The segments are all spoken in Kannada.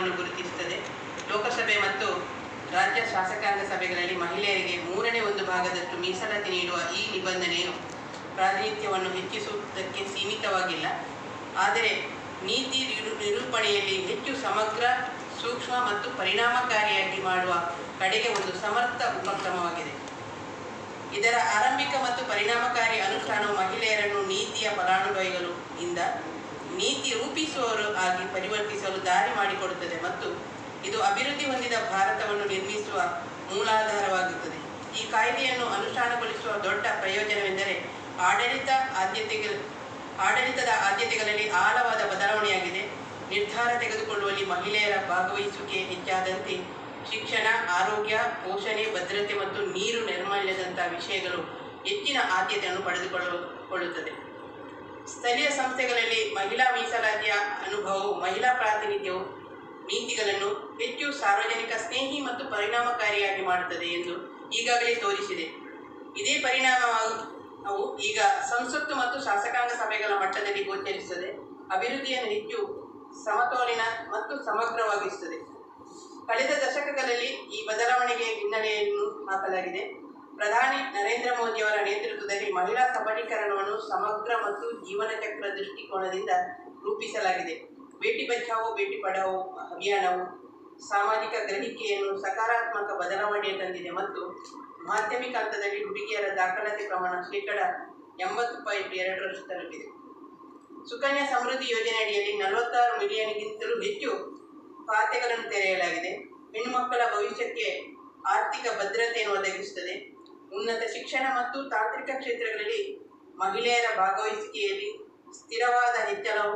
ನಿಯಮವನ್ನು ಗುರುತಿಸುತ್ತದೆ. ಲೋಕಸಭೆ ಮತ್ತು ರಾಜ್ಯ ಶಾಸಕಾಂಗ ಸಭೆಗಳಲ್ಲಿ ಮಹಿಳೆಯರಿಗೆ 1/3 ಮೀಸಲಾತಿ ನೀಡುವ ಈ ನಿಬಂಧನೆಯು ಪ್ರಾತಿನಿಧ್ಯವನ್ನು ಹೆಚ್ಚಿಸುವುದಕ್ಕೆ ಸೀಮಿತವಾಗಿಲ್ಲ, ಆದರೆ ನೀತಿ ನಿರೂಪಣೆಯಲ್ಲಿ ಹೆಚ್ಚು ಸಮಗ್ರ, ಸೂಕ್ಷ್ಮ ಮತ್ತು ಪರಿಣಾಮಕಾರಿಯಾಗಿ ಮಾಡುವ ಕಡೆಗೆ ಒಂದು ಸಮರ್ಥ ಉಪಕ್ರಮವಾಗಿದೆ. ಇದರ ಆರಂಭಿಕ ಮತ್ತು ಪರಿಣಾಮಕಾರಿ ಅನುಷ್ಠಾನವು ಮಹಿಳೆಯರನ್ನು ನೀತಿಯ ಫಲಾನುಭವಿಗಳು ಇಂದ ನೀತಿ ರೂಪಿಸುವವರು ಆಗಿ ಪರಿವರ್ತಿಸಲು ದಾರಿ ಮಾಡಿಕೊಡುತ್ತದೆ ಮತ್ತು ಇದು ಅಭಿವೃದ್ಧಿ ಹೊಂದಿದ ಭಾರತವನ್ನು ನಿರ್ಮಿಸುವ ಮೂಲಾಧಾರವಾಗುತ್ತದೆ. ಈ ಕಾಯ್ದೆಯನ್ನು ಅನುಷ್ಠಾನಗೊಳಿಸುವ ದೊಡ್ಡ ಪ್ರಯೋಜನವೆಂದರೆ ಆಡಳಿತದ ಆದ್ಯತೆಗಳಲ್ಲಿ ಆಳವಾದ ಬದಲಾವಣೆಯಾಗಿದೆ. ನಿರ್ಧಾರ ತೆಗೆದುಕೊಳ್ಳುವಲ್ಲಿ ಮಹಿಳೆಯರ ಭಾಗವಹಿಸುವಿಕೆ ಹೆಚ್ಚಾದಂತೆ ಶಿಕ್ಷಣ, ಆರೋಗ್ಯ, ಪೋಷಣೆ, ಭದ್ರತೆ ಮತ್ತು ನೀರು ನೈರ್ಮಲ್ಯದಂಥ ವಿಷಯಗಳು ಹೆಚ್ಚಿನ ಆದ್ಯತೆಯನ್ನು ಪಡೆದುಕೊಳ್ಳುತ್ತದೆ. ಸ್ಥಳೀಯ ಸಂಸ್ಥೆಗಳಲ್ಲಿ ಮಹಿಳಾ ಮೀಸಲಾತಿಯ ಅನುಭವವು ಮಹಿಳಾ ಪ್ರಾತಿನಿಧ್ಯವು ನೀತಿಗಳನ್ನು ಹೆಚ್ಚು ಸಾರ್ವಜನಿಕ ಸ್ನೇಹಿ ಮತ್ತು ಪರಿಣಾಮಕಾರಿಯಾಗಿ ಮಾಡುತ್ತದೆ ಎಂದು ಈಗಾಗಲೇ ತೋರಿಸಿದೆ. ಇದೇ ಪರಿಣಾಮವು ಈಗ ಸಂಸತ್ತು ಮತ್ತು ಶಾಸಕಾಂಗ ಸಭೆಗಳ ಮಟ್ಟದಲ್ಲಿ ಗೋಚರಿಸುತ್ತದೆ. ಅಭಿವೃದ್ಧಿಯನ್ನು ಹೆಚ್ಚು ಸಮತೋಲಿತ ಮತ್ತು ಸಮಗ್ರವಾಗಿಸುತ್ತದೆ. ಕಳೆದ ದಶಕಗಳಲ್ಲಿ ಈ ಬದಲಾವಣೆಗೆ ಹಿನ್ನೆಲೆಯನ್ನು ಹಾಕಲಾಗಿದೆ. ಪ್ರಧಾನಿ ನರೇಂದ್ರ ಮೋದಿಯವರ ನೇತೃತ್ವದಲ್ಲಿ ಮಹಿಳಾ ಸಬಲೀಕರಣವನ್ನು ಸಮಗ್ರ ಮತ್ತು ಜೀವನ ಚಕ್ರ ದೃಷ್ಟಿಕೋನದಿಂದ ರೂಪಿಸಲಾಗಿದೆ. ಬೇಟಿ ಬಚಾವೋ ಬೇಟಿ ಪಢಾವೋ ಅಭಿಯಾನವು ಸಾಮಾಜಿಕ ಗ್ರಹಿಕೆಯನ್ನು ಸಕಾರಾತ್ಮಕ ಬದಲಾವಣೆ ತಂದಿದೆ ಮತ್ತು ಮಾಧ್ಯಮಿಕ ಹಂತದಲ್ಲಿ ಹುಡುಗಿಯರ ದಾಖಲಾತಿ ಪ್ರಮಾಣ 80.2% ತಲುಪಿದೆ. ಸುಕನ್ಯಾ ಸಮೃದ್ಧಿ ಯೋಜನೆ ಅಡಿಯಲ್ಲಿ 46 ಮಿಲಿಯನ್ಗಿಂತಲೂ ಹೆಚ್ಚು ಖಾತೆಗಳನ್ನು ತೆರೆಯಲಾಗಿದೆ. ಹೆಣ್ಣುಮಕ್ಕಳ ಭವಿಷ್ಯಕ್ಕೆ ಆರ್ಥಿಕ ಭದ್ರತೆಯನ್ನು ಒದಗಿಸುತ್ತದೆ. ಉನ್ನತ ಶಿಕ್ಷಣ ಮತ್ತು ತಾಂತ್ರಿಕ ಕ್ಷೇತ್ರಗಳಲ್ಲಿ ಮಹಿಳೆಯರ ಭಾಗವಹಿಸುವಿಕೆಯಲ್ಲಿ ಸ್ಥಿರವಾದ ಹೆಚ್ಚಳವು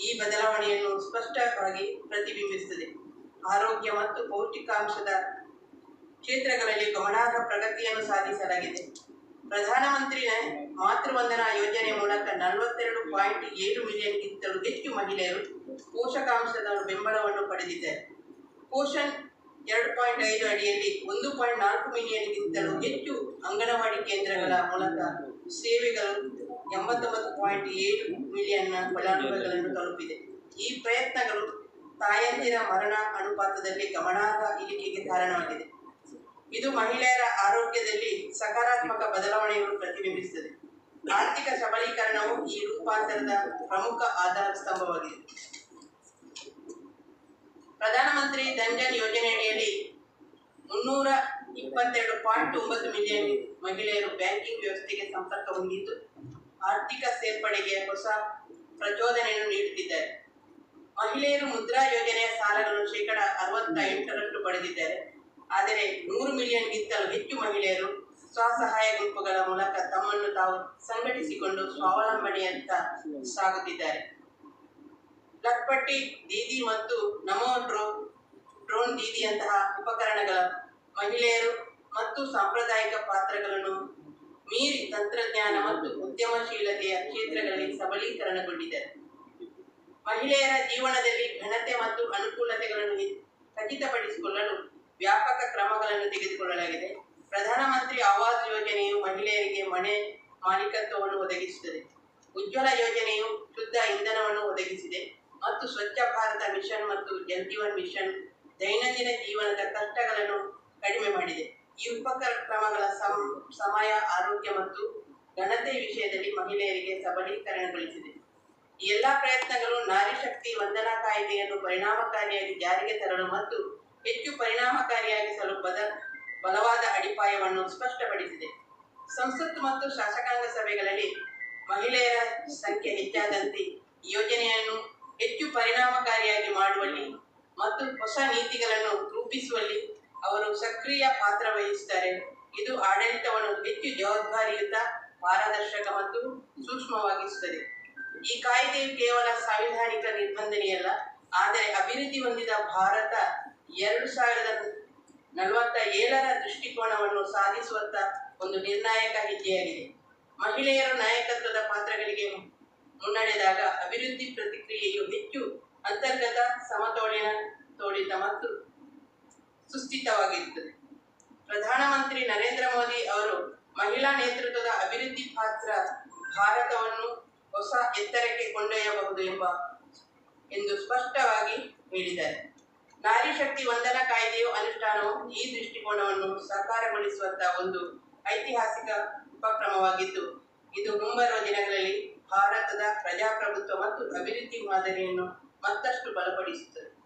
ಈ ಬದಲಾವಣೆಯನ್ನು ಸ್ಪಷ್ಟವಾಗಿ ಪ್ರತಿಬಿಂಬಿಸುತ್ತದೆ. ಆರೋಗ್ಯ ಮತ್ತು ಪೌಷ್ಟಿಕಾಂಶದ ಕ್ಷೇತ್ರಗಳಲ್ಲಿ ಗಮನಾರ್ಹ ಪ್ರಗತಿಯನ್ನು ಸಾಧಿಸಲಾಗಿದೆ. ಪ್ರಧಾನಮಂತ್ರಿ ಮಾತೃವಂದನಾ ಯೋಜನೆ ಮೂಲಕ 42.7 ಮಿಲಿಯನ್ಗಿಂತಲೂ ಹೆಚ್ಚು ಮಹಿಳೆಯರು ಪೋಷಕಾಂಶದ ಬೆಂಬಲವನ್ನು ಪಡೆದಿದ್ದಾರೆ. ಪೋಷಣ್ 2.5 ಅಡಿಯಲ್ಲಿ 1.4 ಮಿಲಿಯನ್ಗಿಂತಲೂ ಹೆಚ್ಚು ಅಂಗನವಾಡಿ ಕೇಂದ್ರಗಳ ಮೂಲಕ ಸೇವೆಗಳು 89.7 ಮಿಲಿಯನ್ ಫಲಾನುಭವಿಗಳನ್ನು ತಲುಪಿದೆ. ಈ ಪ್ರಯತ್ನಗಳು ತಾಯಂದಿರ ಮರಣ ಅನುಪಾತದಲ್ಲಿ ಗಮನಾರ್ಹ ಇಳಿಕೆಗೆ ಕಾರಣವಾಗಿದೆ. ಇದು ಮಹಿಳೆಯರ ಆರೋಗ್ಯದಲ್ಲಿ ಸಕಾರಾತ್ಮಕ ಬದಲಾವಣೆಯನ್ನು ಪ್ರತಿಬಿಂಬಿಸುತ್ತದೆ. ಆರ್ಥಿಕ ಸಬಲೀಕರಣವು ಈ ರೂಪಾಂತರದ ಪ್ರಮುಖ ಆಧಾರ ಸ್ತಂಭವಾಗಿದೆ. ಪ್ರಧಾನಮಂತ್ರಿ ಧನ್ ಯೋಜನೆಯಡಿಯಲ್ಲಿ 322.9 ಮಿಲಿಯನ್ ಮಹಿಳೆಯರು ಬ್ಯಾಂಕಿಂಗ್ ವ್ಯವಸ್ಥೆಗೆ ಸಂಪರ್ಕ ಹೊಂದಿದ್ದು ಆರ್ಥಿಕ ಸೇರ್ಪಡೆಗೆ ಹೊಸ ಪ್ರಚೋದನೆಯನ್ನು ನೀಡುತ್ತಿದ್ದಾರೆ. ಮಹಿಳೆಯರು ಮುದ್ರಾ ಯೋಜನೆಯ ಸಾಲಗಳನ್ನು 68% ಪಡೆದಿದ್ದಾರೆ. ಆದರೆ 100 ಮಿಲಿಯನ್ಗಿಂತಲೂ ಹೆಚ್ಚು ಮಹಿಳೆಯರು ಸ್ವಸಹಾಯ ಗುಂಪುಗಳ ಮೂಲಕ ತಮ್ಮನ್ನು ತಾವು ಸಂಘಟಿಸಿಕೊಂಡು ಸ್ವಾವಲಂಬನೆಯತ್ತ ಸಾಗುತ್ತಿದ್ದಾರೆ. ಲಖ್ಪತಿ ದೀದಿ ಮತ್ತು ನಮೋ ಡ್ರೋನ್ ದೀದಿಯಂತಹ ಉಪಕರಣಗಳ ಮಹಿಳೆಯರು ಮತ್ತು ಸಾಂಪ್ರದಾಯಿಕ ಪಾತ್ರಗಳನ್ನು ಮೀರಿ ತಂತ್ರಜ್ಞಾನ ಮತ್ತು ಉದ್ಯಮಶೀಲತೆಯ ಕ್ಷೇತ್ರಗಳಲ್ಲಿ ಸಬಲೀಕರಣಗೊಂಡಿದ್ದಾರೆ. ಮಹಿಳೆಯರ ಜೀವನದಲ್ಲಿ ಘನತೆ ಮತ್ತು ಅನುಕೂಲತೆಗಳನ್ನು ಖಚಿತಪಡಿಸಿಕೊಳ್ಳಲು ವ್ಯಾಪಕ ಕ್ರಮಗಳನ್ನು ತೆಗೆದುಕೊಳ್ಳಲಾಗಿದೆ. ಪ್ರಧಾನಮಂತ್ರಿ ಆವಾಸ್ ಯೋಜನೆಯು ಮಹಿಳೆಯರಿಗೆ ಮನೆ ಮಾಲೀಕತ್ವವನ್ನು ಒದಗಿಸುತ್ತದೆ. ಉಜ್ವಲ ಯೋಜನೆಯು ಶುದ್ಧ ಇಂಧನವನ್ನು ಒದಗಿಸಿದೆ ಮತ್ತು ಸ್ವಚ್ಛ ಭಾರತ ಮಿಷನ್ ಮತ್ತು ಜಲ್ ಜೀವನ್ ಮಿಷನ್ ದೈನಂದಿನ ಜೀವನದ ಕಷ್ಟಗಳನ್ನು ಕಡಿಮೆ ಮಾಡಿದೆ. ಈ ಉಪಕ್ರಮಗಳ ಸಮಯ, ಆರೋಗ್ಯ ಮತ್ತು ಘನತೆ ವಿಷಯದಲ್ಲಿ ಮಹಿಳೆಯರಿಗೆ ಸಬಲೀಕರಣಗೊಳಿಸಿದೆ. ಈ ಎಲ್ಲ ಪ್ರಯತ್ನಗಳು ನಾರಿ ಶಕ್ತಿ ವಂದನಾ ಕಾಯ್ದೆಯನ್ನು ಪರಿಣಾಮಕಾರಿಯಾಗಿ ಜಾರಿಗೆ ತರಲು ಮತ್ತು ಹೆಚ್ಚು ಪರಿಣಾಮಕಾರಿಯಾಗಿಸಲು ಬಲವಾದ ಅಡಿಪಾಯವನ್ನು ಸ್ಪಷ್ಟಪಡಿಸಿದೆ. ಸಂಸತ್ತು ಮತ್ತು ಶಾಸಕಾಂಗ ಸಭೆಗಳಲ್ಲಿ ಮಹಿಳೆಯರ ಸಂಖ್ಯೆ ಹೆಚ್ಚಾದಂತೆ ಈ ಯೋಜನೆಯನ್ನು ಹೆಚ್ಚು ಪರಿಣಾಮಕಾರಿಯಾಗಿ ಮಾಡುವಲ್ಲಿ ಮತ್ತು ಹೊಸ ನೀತಿಗಳನ್ನು ರೂಪಿಸುವಲ್ಲಿ ಅವರು ಸಕ್ರಿಯ ಪಾತ್ರ ವಹಿಸುತ್ತಾರೆ. ಇದು ಆಡಳಿತವನ್ನು ಹೆಚ್ಚು ಜವಾಬ್ದಾರಿಯುತ, ಪಾರದರ್ಶಕ ಮತ್ತು ಸೂಕ್ಷ್ಮವಾಗಿಸುತ್ತದೆ. ಈ ಕಾಯ್ದೆಯು ಕೇವಲ ಸಾಂವಿಧಾನಿಕ ನಿಬಂಧನೆಯಲ್ಲ, ಆದರೆ ಅಭಿವೃದ್ಧಿ ಹೊಂದಿದ ಭಾರತ 2047ರ ದೃಷ್ಟಿಕೋನವನ್ನು ಸಾಧಿಸುವತ್ತ ಒಂದು ನಿರ್ಣಾಯಕ ಹೆಜ್ಜೆಯಾಗಿದೆ. ಮಹಿಳೆಯರು ನಾಯಕತ್ವದ ಪಾತ್ರಗಳಿಗೆ ಮುನ್ನಡೆದಾಗ ಅಭಿವೃದ್ಧಿ ಪ್ರಕ್ರಿಯೆಯು ಹೆಚ್ಚು ಅಂತರ್ಗತ, ಸಮತೋಲಿತ ಮತ್ತು ಸುಸ್ಥಿತವಾಗಿರುತ್ತದೆ. ಪ್ರಧಾನಮಂತ್ರಿ ನರೇಂದ್ರ ಮೋದಿ ಅವರು ಮಹಿಳಾ ನೇತೃತ್ವದ ಅಭಿವೃದ್ಧಿ ಪಾತ್ರ ಭಾರತವನ್ನು ಹೊಸ ಎತ್ತರಕ್ಕೆ ಕೊಂಡೊಯ್ಯಬಹುದು ಎಂದು ಸ್ಪಷ್ಟವಾಗಿ ಹೇಳಿದ್ದಾರೆ. ನಾರಿ ಶಕ್ತಿ ವಂದನಾ ಕಾಯ್ದೆಯ ಅನುಷ್ಠಾನವು ಈ ದೃಷ್ಟಿಕೋನವನ್ನು ಸಾಕಾರಗೊಳಿಸುವಂತಹ ಒಂದು ಐತಿಹಾಸಿಕ ಉಪಕ್ರಮವಾಗಿದ್ದು, ಇದು ಮುಂಬರುವ ದಿನಗಳಲ್ಲಿ ಭಾರತದ ಪ್ರಜಾಪ್ರಭುತ್ವ ಮತ್ತು ಅಭಿವೃದ್ಧಿ ಮಾದರಿಯನ್ನು ಮತ್ತಷ್ಟು ಬಲಪಡಿಸುತ್ತದೆ.